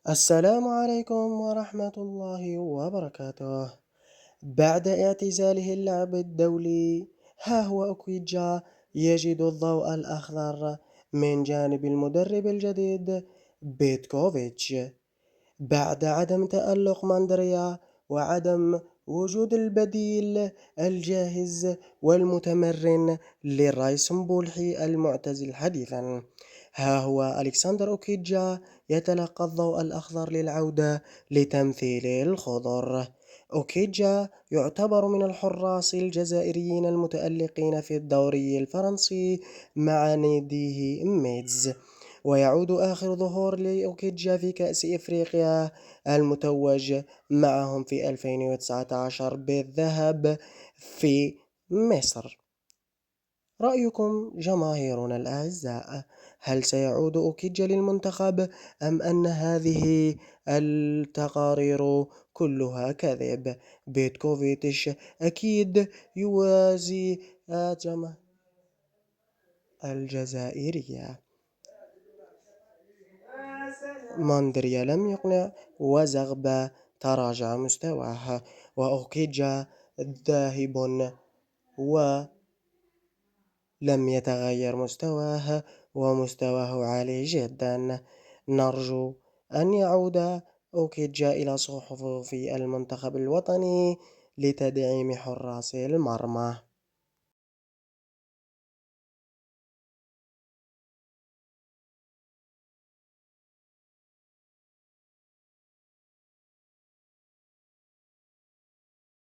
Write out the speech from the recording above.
السلام عليكم ورحمة الله وبركاته. بعد اعتزاله اللعب الدولي، ها هو أوكيجا يجد الضوء الأخضر من جانب المدرب الجديد بيتكوفيتش. بعد عدم تألق ماندريا وعدم وجود البديل الجاهز والمتمرن للرايسنبولحي المعتزل حديثا، ها هو ألكسندر أوكيجا يتلقى الضوء الأخضر للعودة لتمثيل الخضر. أوكيجا يعتبر من الحراس الجزائريين المتألقين في الدوري الفرنسي مع ناديه ميدز، ويعود آخر ظهور لأوكيجا في كأس إفريقيا المتوج معهم في 2019 بالذهب في مصر. رأيكم جماهيرنا الأعزاء، هل سيعود أوكيجا للمنتخب أم أن هذه التقارير كلها كذب؟ بيتكوفيتش أكيد يوازي الجزائرية. ماندريا لم يقنع، وزغبة تراجع مستواه، وأوكيجا ذاهب ولم يتغير مستواه، ومستواه عالي جدا. نرجو أن يعود أوكيجا إلى صفوف المنتخب الوطني لتدعيم حراس المرمى.